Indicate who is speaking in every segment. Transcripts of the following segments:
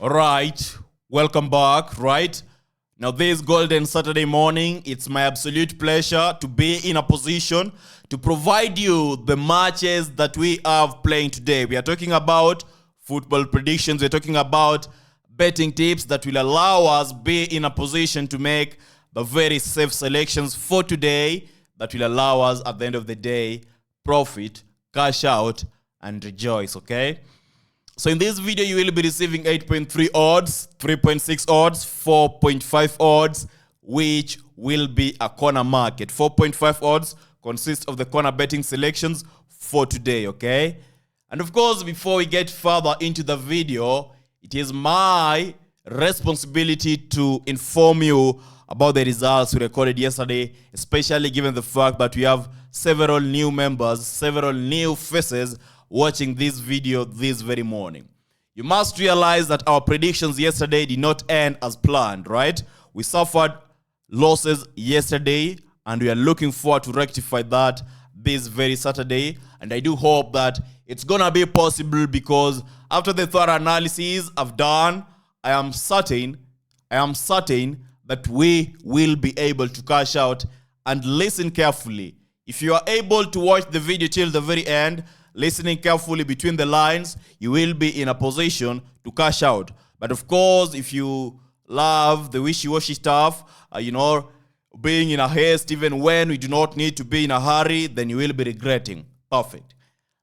Speaker 1: Right, welcome back. Right now, this golden Saturday morning, it's my absolute pleasure to be in a position to provide you the matches that we have playing today. We are talking about football predictions. We're talking about betting tips that will allow us be in a position to make the very safe selections for today that will allow us at the end of the day profit, cash out, and rejoice. Okay. So in this video, you will be receiving 8.3 odds, 3.6 odds, 4.5 odds, which will be a corner market. 4.5 odds consists of the corner betting selections for today, okay? And of course, before we get further into the video, it is my responsibility to inform you about the results we recorded yesterday, especially given the fact that we have several new members, several new faces watching this video this very morning. You must realize that our predictions yesterday did not end as planned, right? We suffered losses yesterday and we are looking forward to rectify that this very Saturday. And I do hope that it's gonna be possible because after the thorough analysis I've done, I am certain that we will be able to cash out. And listen carefully. If you are able to watch the video till the very end, listening carefully between the lines, you will be in a position to cash out. But of course, if you love the wishy-washy stuff, being in a haste even when we do not need to be in a hurry, then you will be regretting. Perfect.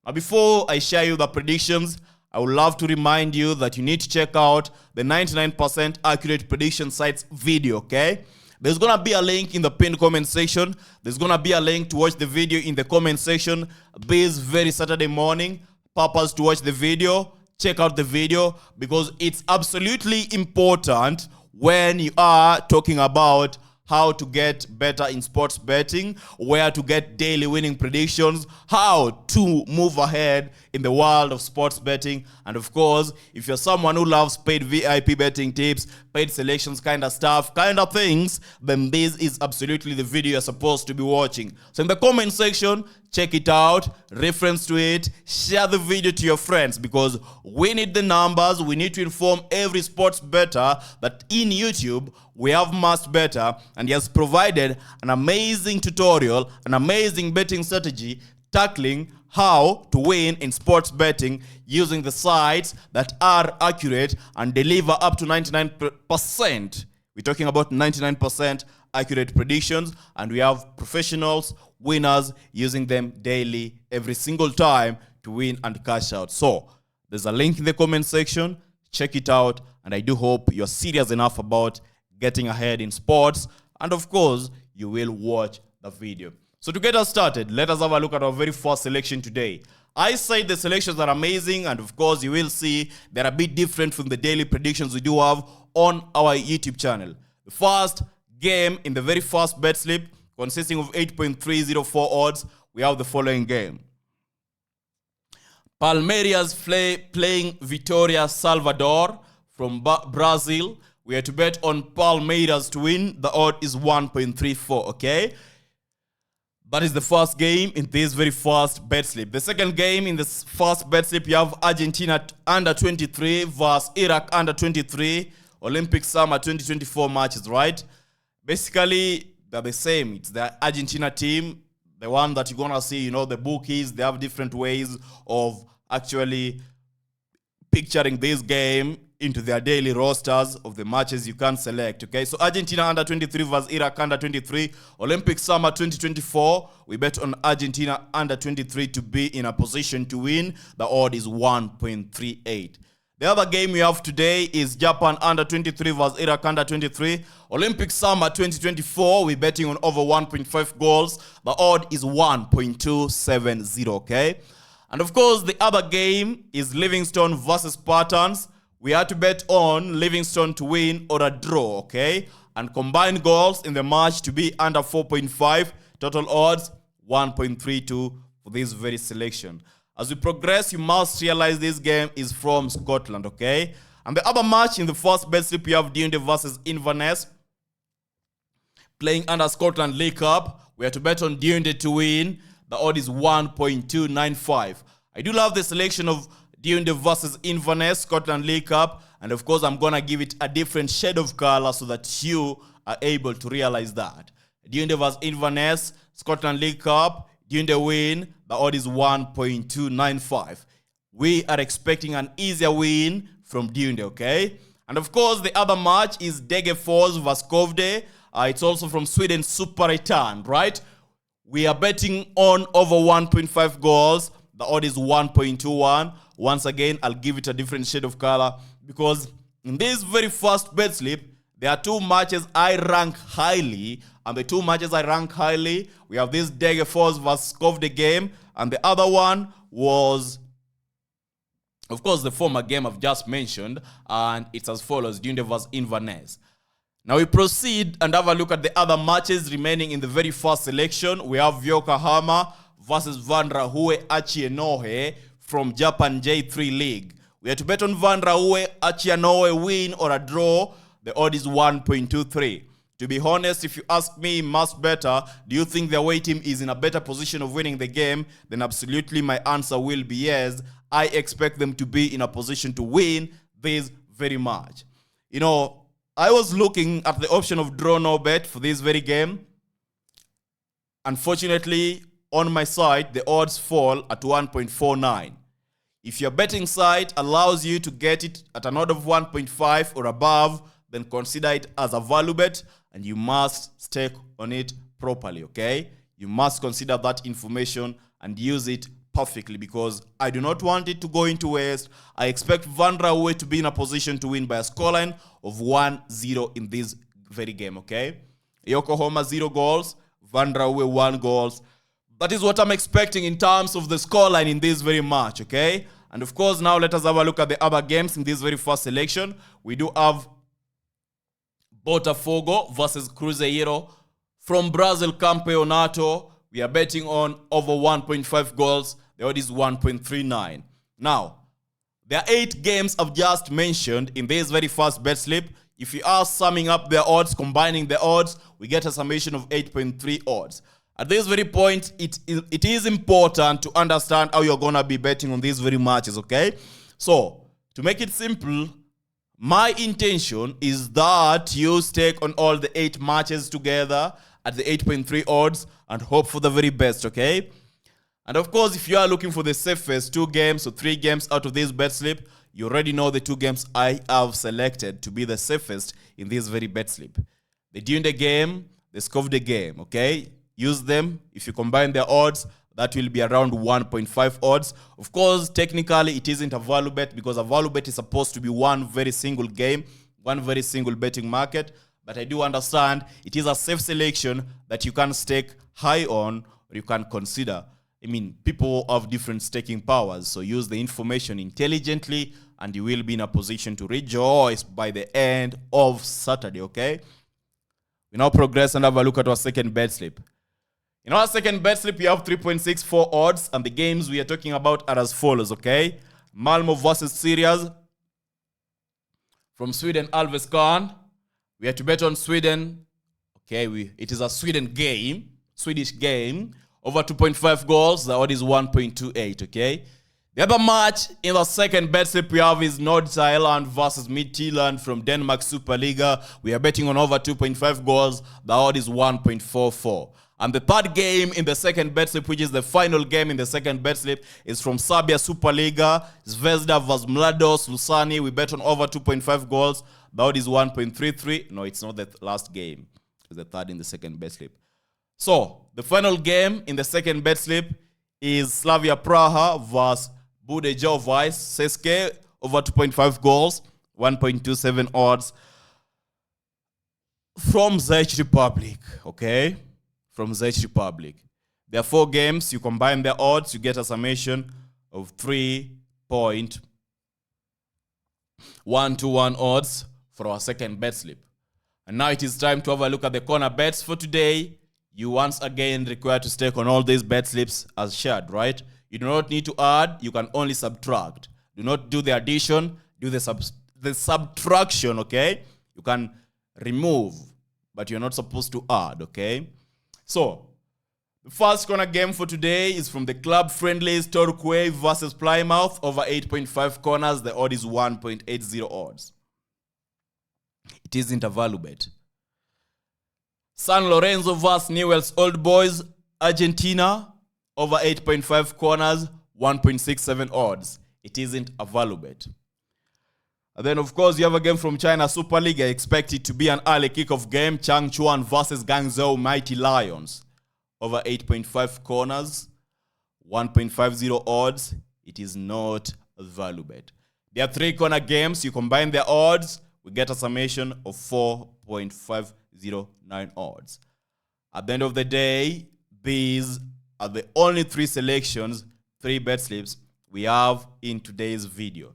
Speaker 1: Now, before I share you the predictions, I would love to remind you that you need to check out the 99% accurate prediction sites video, okay? There's going to be a link in the pinned comment section. There's going to be a link to watch the video in the comment section this very Saturday morning. Purpose to watch the video. Check out the video because it's absolutely important when you are talking about how to get better in sports betting, where to get daily winning predictions, how to move ahead in the world of sports betting. And of course, if you're someone who loves paid VIP betting tips, paid selections kind of stuff, kind of things, then this is absolutely the video you're supposed to be watching. So in the comment section, check it out, reference to it, share the video to your friends because we need the numbers. We need to inform every sports bettor that in YouTube, we have Must Bettor, and he has provided an amazing tutorial, an amazing betting strategy tackling how to win in sports betting using the sites that are accurate and deliver up to 99%. We're talking about 99% accurate predictions, and we have professionals, winners using them daily, every single time to win and cash out. So there's a link in the comment section. Check it out, and I do hope you're serious enough about getting ahead in sports, and of course, you will watch the video. So to get us started, let us have a look at our very first selection today. I say the selections are amazing, and of course, you will see they're a bit different from the daily predictions we do have on our YouTube channel. The first game in the very first bet slip, consisting of 8.304 odds, we have the following game. Palmeiras playing Vitória Salvador from Brazil. We are to bet on Palmeiras to win. The odd is 1.34, okay? That is the first game in this very first bet slip. The second game in this first bet slip, you have Argentina under 23 versus Iraq under 23, Olympic Summer 2024 matches, right? Basically, they're the same. It's the Argentina team, the one that you're going to see, the bookies. They have different ways of actually picturing this game into their daily rosters of the matches you can select, okay? So Argentina under 23 versus Iraq under 23. Olympic Summer 2024, we bet on Argentina under 23 to be in a position to win. The odd is 1.38. The other game we have today is Japan under 23 versus Iraq under 23. Olympic Summer 2024, we're betting on over 1.5 goals. The odd is 1.270, okay? And of course, the other game is Livingston versus Spartans. We had to bet on Livingston to win or a draw, okay? And combined goals in the match to be under 4.5. Total odds, 1.32 for this very selection. As we progress, you must realize this game is from Scotland, okay? And the other match in the first bet slip, you have Dundee versus Inverness. Playing under Scotland League Cup. We have to bet on Dundee to win. The odd is 1.295. I do love the selection of Dundee versus Inverness, Scotland League Cup. And of course, I'm going to give it a different shade of color so that you are able to realize that. Dundee versus Inverness, Scotland League Cup, Dundee win, the odd is 1.295. We are expecting an easier win from Dundee, okay? And of course, the other match is Degerfors versus Skövde. It's also from Sweden Super Return, right? We are betting on over 1.5 goals. The odd is 1.21. Once again, I'll give it a different shade of color because in this very first bet slip, there are two matches I rank highly. And the two matches I rank highly, we have this Degerfors versus Skövde game. And the other one was, of course, the former game I've just mentioned. And it's as follows, Dundee versus Inverness. Now we proceed and have a look at the other matches remaining in the very first selection. We have Yokohama versus Van Rahue Achienohe from Japan J3 League. We are to bet on Van Rahue Achienohe win or a draw. The odd is 1.23. To be honest, if you ask me, much better, do you think the away team is in a better position of winning the game? Then absolutely my answer will be yes. I expect them to be in a position to win this very match. You know, I was looking at the option of draw no bet for this very game. Unfortunately, on my side, the odds fall at 1.49. If your betting site allows you to get it at an odd of 1.5 or above, then consider it as a value bet and you must stake on it properly, okay? You must consider that information and use it perfectly because I do not want it to go into waste. I expect Van Rahue to be in a position to win by a scoreline of 1-0 in this very game, okay? Yokohama 0 goals, Van Rahue 1 goals. That is what I'm expecting in terms of the scoreline in this very match, okay? And of course, now let us have a look at the other games in this very first selection. We do have Botafogo versus Cruzeiro from Brazil Campeonato. We are betting on over 1.5 goals. The odd is 1.39. Now, there are 8 games I've just mentioned in this very first bet slip. If you are summing up their odds, combining the odds, we get a summation of 8.3 odds. At this very point, it is important to understand how you're going to be betting on these very matches, okay? So, to make it simple, my intention is that you stake on all the 8 matches together at the 8.3 odds and hope for the very best, okay? And of course, if you are looking for the safest 2 games or 3 games out of this bet slip, you already know the 2 games I have selected to be the safest in this very bet slip. The Dundee game, the Skövde game, okay? Use them. If you combine their odds, that will be around 1.5 odds. Of course, technically, it isn't a value bet because a value bet is supposed to be one very single game, one very single betting market. But I do understand it is a safe selection that you can stake high on or you can consider. I mean, people have different staking powers, so use the information intelligently and you will be in a position to rejoice by the end of Saturday, okay? We now progress and have a look at our second bet slip. In our second bet slip, we have 3.64 odds, and the games we are talking about are as follows, okay? Malmo versus Sirius. From Sweden, Alves Khan. We are to bet on Sweden. Okay, it is a Swedish game. Over 2.5 goals, the odd is 1.28, okay? The other match in the second bet slip we have is Nordsjælland versus Midtjylland from Denmark Superliga. We are betting on over 2.5 goals, the odd is 1.44. And the third game in the second bet slip, which is the final game in the second bet slip, is from Serbia Superliga. Zvezda versus Mladost Lusani. We bet on over 2.5 goals. The odd is 1.33. No, it's not the last game. It's the third in the second bet slip. So, the final game in the second bet slip is Slavia Praha versus Budejovic CSK. Over 2.5 goals. 1.27 odds. From Czech Republic. Okay? From Czech Republic. There are 4 games. You combine their odds, you get a summation of 3.121 odds for our second bet slip. And now it is time to have a look at the corner bets for today. You once again require to stake on all these bet slips as shared, right? You do not need to add, you can only subtract. Do not do the addition, do the subtraction, okay? You can remove, but you're not supposed to add, okay? So, The first corner game for today is from the club friendlies Torquay versus Plymouth over 8.5 corners. The odd is 1.80 odds. It isn't a value bet. San Lorenzo versus Newell's Old Boys, Argentina, over 8.5 corners, 1.67 odds. It isn't a value bet. And then, of course, you have a game from China Super League. I expect it to be an early kickoff game. Changchuan versus Guangzhou Mighty Lions, over 8.5 corners, 1.50 odds. It is not a value bet. There are 3 corner games. You combine their odds, we get a summation of 4.509 odds. At the end of the day, these are the only 3 selections, 3 bet slips we have in today's video.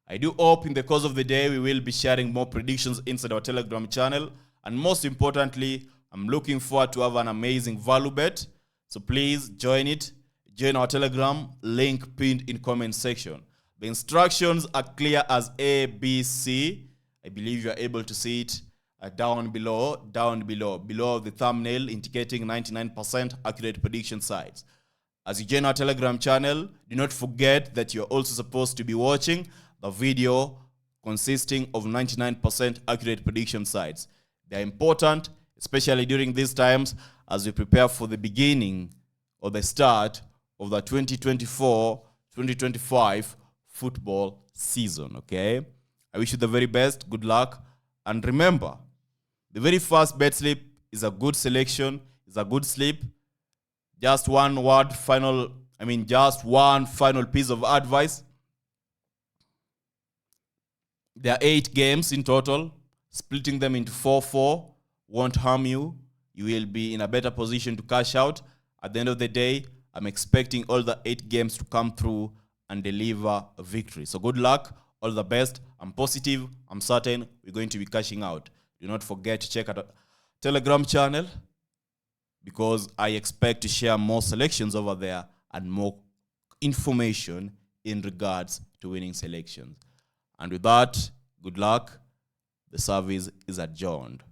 Speaker 1: I do hope in the course of the day we will be sharing more predictions inside our Telegram channel. And most importantly, I'm looking forward to have an amazing value bet. So please join it. Join our Telegram, link pinned in comment section. The instructions are clear as A, B, C. I believe you are able to see it down below the thumbnail, indicating 99% accurate prediction sites. As you join our Telegram channel, do not forget that you're also supposed to be watching the video consisting of 99% accurate prediction sites. They're important, especially during these times as we prepare for the beginning or the start of the 2024-2025 football season, okay? I wish you the very best, good luck, and remember, the very first bet slip is a good selection, is a good slip. Just one final piece of advice. There are 8 games in total. Splitting them into 4-4 won't harm you. You will be in a better position to cash out. At the end of the day, I'm expecting all the 8 games to come through and deliver a victory. So good luck, all the best. I'm positive, I'm certain we're going to be cashing out. Do not forget to check out our Telegram channel because I expect to share more selections over there and more information in regards to winning selections. And with that, good luck. The service is adjourned.